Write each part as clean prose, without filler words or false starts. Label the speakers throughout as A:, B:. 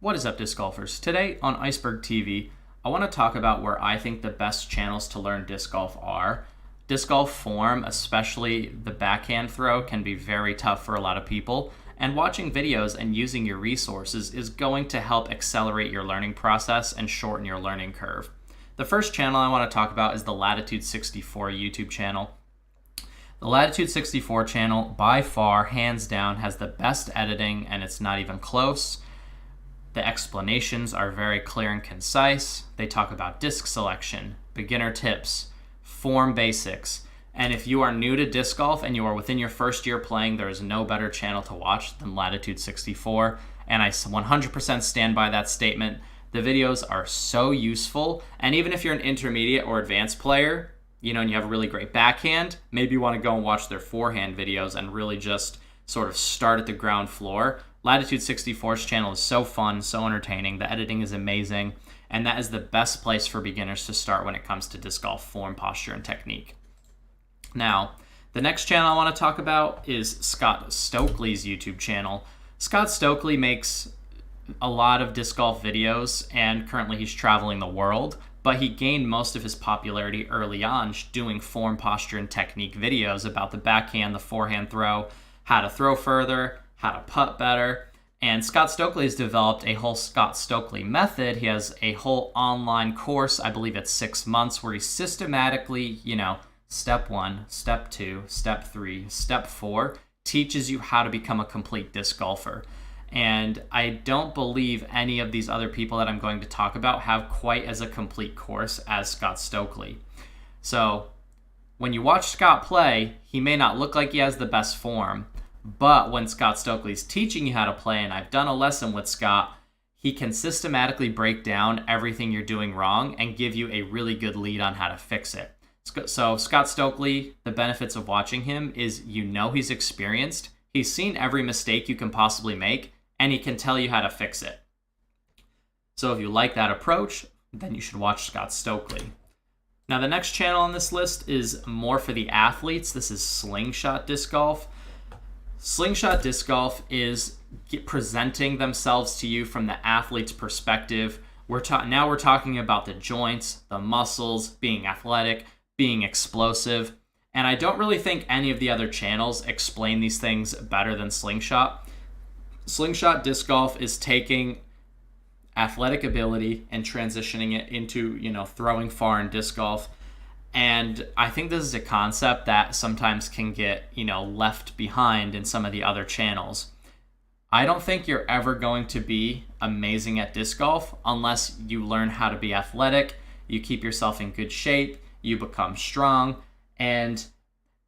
A: What is up, disc golfers? Today on Iceberg TV, I want to talk about where I think the best channels to learn disc golf are. Disc golf form, especially the backhand throw, can be very tough for a lot of people, and watching videos and using your resources is going to help accelerate your learning process and shorten your learning curve. The first channel I want to talk about is the Latitude 64 YouTube channel. The Latitude 64 channel, by far, hands down, has the best editing, and it's not even close. The explanations are very clear and concise. They talk about disc selection, beginner tips, form basics, and if you are new to disc golf and you are within your first year playing, there is no better channel to watch than Latitude 64, and I 100% stand by that statement. The videos are so useful, and even if you're an intermediate or advanced player, and you have a really great backhand, maybe you want to go and watch their forehand videos and really just sort of start at the ground floor. Latitude 64's channel is so fun, so entertaining, the editing is amazing, and that is the best place for beginners to start when it comes to disc golf form, posture, and technique. Now, the next channel I want to talk about is Scott Stokely's YouTube channel. Scott Stokely makes a lot of disc golf videos, and currently he's traveling the world, but he gained most of his popularity early on doing form, posture, and technique videos about the backhand, the forehand throw, how to throw further, how to putt better. And Scott Stokely has developed a whole Scott Stokely method. He has a whole online course, I believe it's 6 months, where he systematically, step 1, step 2, step 3, step 4, teaches you how to become a complete disc golfer. And I don't believe any of these other people that I'm going to talk about have quite as a complete course as Scott Stokely. So when you watch Scott play, he may not look like he has the best form, but when Scott Stokely's teaching you how to play, and I've done a lesson with Scott, he can systematically break down everything you're doing wrong and give you a really good lead on how to fix it. So Scott Stokely, the benefits of watching him is he's experienced, he's seen every mistake you can possibly make, and he can tell you how to fix it. So if you like that approach, then you should watch Scott Stokely. Now the next channel on this list is more for the athletes. This is Slingshot Disc Golf. Slingshot Disc Golf is presenting themselves to you from the athlete's perspective. Now we're talking about the joints, the muscles, being athletic, being explosive. And I don't really think any of the other channels explain these things better than Slingshot. Slingshot Disc Golf is taking athletic ability and transitioning it into, throwing far in disc golf. And I think this is a concept that sometimes can get, left behind in some of the other channels. I don't think you're ever going to be amazing at disc golf unless you learn how to be athletic, you keep yourself in good shape, you become strong, and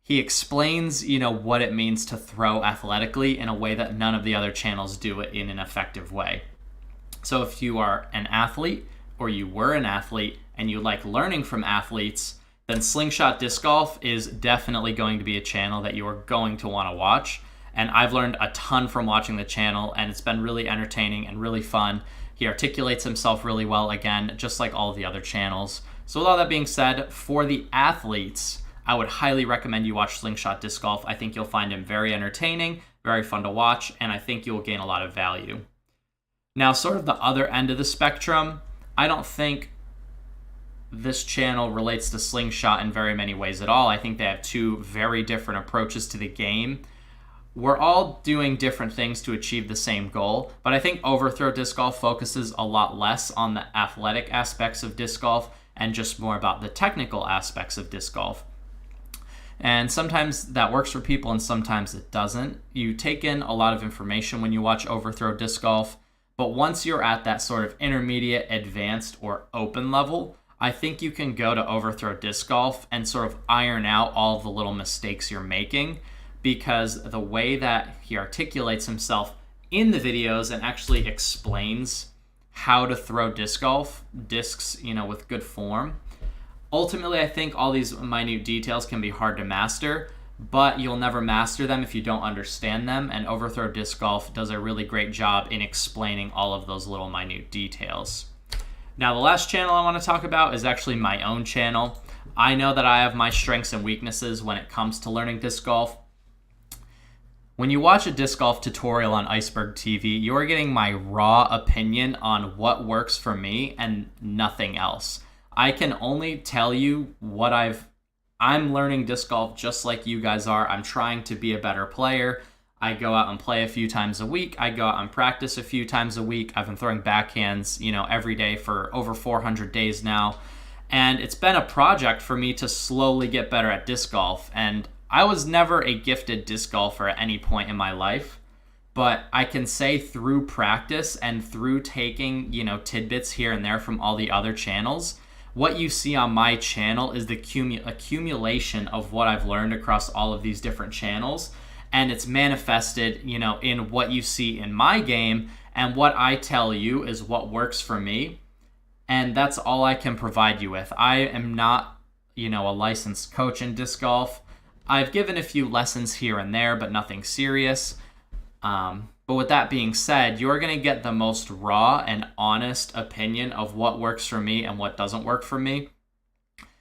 A: he explains, what it means to throw athletically in a way that none of the other channels do it in an effective way. So if you are an athlete or you were an athlete and you like learning from athletes, then Slingshot Disc Golf is definitely going to be a channel that you are going to want to watch. And I've learned a ton from watching the channel, and it's been really entertaining and really fun. He articulates himself really well, again, just like all of the other channels. So with all that being said, for the athletes, I would highly recommend you watch Slingshot Disc Golf. I think you'll find him very entertaining, very fun to watch, and I think you'll gain a lot of value. Now, sort of the other end of the spectrum, I don't think this channel relates to Slingshot in very many ways at all. I think they have two very different approaches to the game. We're all doing different things to achieve the same goal, but I think Overthrow Disc Golf focuses a lot less on the athletic aspects of disc golf and just more about the technical aspects of disc golf. And sometimes that works for people and sometimes it doesn't. You take in a lot of information when you watch Overthrow Disc Golf, but once you're at that sort of intermediate, advanced, or open level, I think you can go to Overthrow Disc Golf and sort of iron out all the little mistakes you're making, because the way that he articulates himself in the videos and actually explains how to throw discs, with good form. Ultimately, I think all these minute details can be hard to master, but you'll never master them if you don't understand them, and Overthrow Disc Golf does a really great job in explaining all of those little minute details. Now, the last channel I want to talk about is actually my own channel. I know that I have my strengths and weaknesses when it comes to learning disc golf. When you watch a disc golf tutorial on Iceberg TV, you're getting my raw opinion on what works for me and nothing else. I can only tell you what I'm learning disc golf just like you guys are. I'm trying to be a better player. I go out and play a few times a week. I go out and practice a few times a week. I've been throwing backhands, every day for over 400 days now. And it's been a project for me to slowly get better at disc golf. And I was never a gifted disc golfer at any point in my life, but I can say through practice and through taking, tidbits here and there from all the other channels, what you see on my channel is the accumulation of what I've learned across all of these different channels. And it's manifested, in what you see in my game, and what I tell you is what works for me. And that's all I can provide you with. I am not, a licensed coach in disc golf. I've given a few lessons here and there, but nothing serious. But with that being said, you're going to get the most raw and honest opinion of what works for me and what doesn't work for me.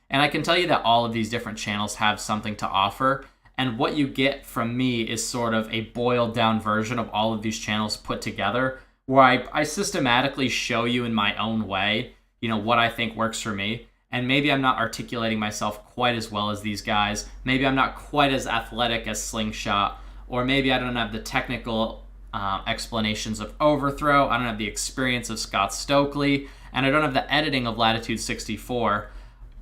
A: And I can tell you that all of these different channels have something to offer. And what you get from me is sort of a boiled down version of all of these channels put together, where I systematically show you in my own way, what I think works for me. And maybe I'm not articulating myself quite as well as these guys. Maybe I'm not quite as athletic as Slingshot, or maybe I don't have the technical explanations of Overthrow. I don't have the experience of Scott Stokely, and I don't have the editing of Latitude 64.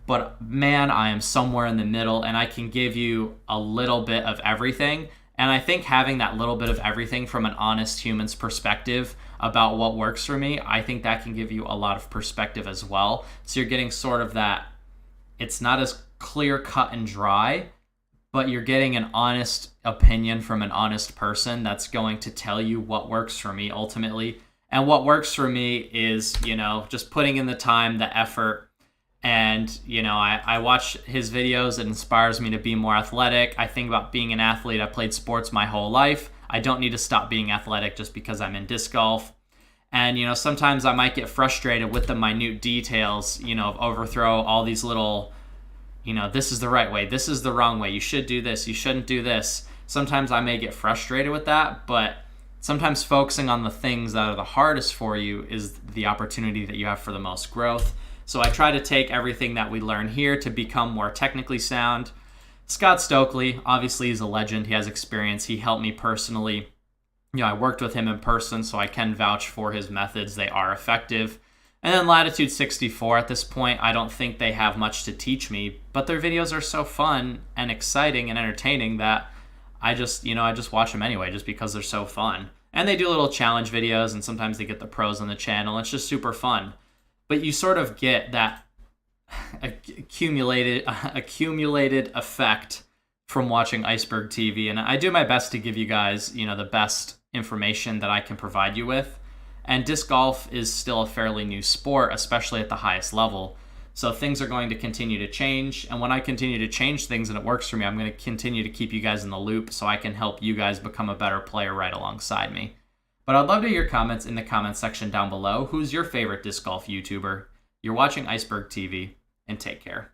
A: But man, I am somewhere in the middle, and I can give you a little bit of everything. And I think having that little bit of everything from an honest human's perspective about what works for me, I think that can give you a lot of perspective as well. So you're getting sort of that, it's not as clear cut and dry, but you're getting an honest opinion from an honest person that's going to tell you what works for me ultimately. And what works for me is, just putting in the time, the effort. And, I watch his videos. It inspires me to be more athletic. I think about being an athlete. I played sports my whole life. I don't need to stop being athletic just because I'm in disc golf. And, sometimes I might get frustrated with the minute details, of Overthrow, all these little, this is the right way, this is the wrong way, you should do this, you shouldn't do this. Sometimes I may get frustrated with that, but sometimes focusing on the things that are the hardest for you is the opportunity that you have for the most growth. So I try to take everything that we learn here to become more technically sound. Scott Stokely, obviously he's a legend. He has experience. He helped me personally. I worked with him in person, so I can vouch for his methods. They are effective. And then Latitude 64, at this point, I don't think they have much to teach me, but their videos are so fun and exciting and entertaining that I just watch them anyway, just because they're so fun. And they do little challenge videos, and sometimes they get the pros on the channel. It's just super fun. But you sort of get that accumulated effect from watching Iceberg TV. And I do my best to give you guys, the best information that I can provide you with. And disc golf is still a fairly new sport, especially at the highest level. So things are going to continue to change. And when I continue to change things and it works for me, I'm going to continue to keep you guys in the loop so I can help you guys become a better player right alongside me. But I'd love to hear your comments in the comments section down below. Who's your favorite disc golf YouTuber? You're watching Iceberg TV, and take care.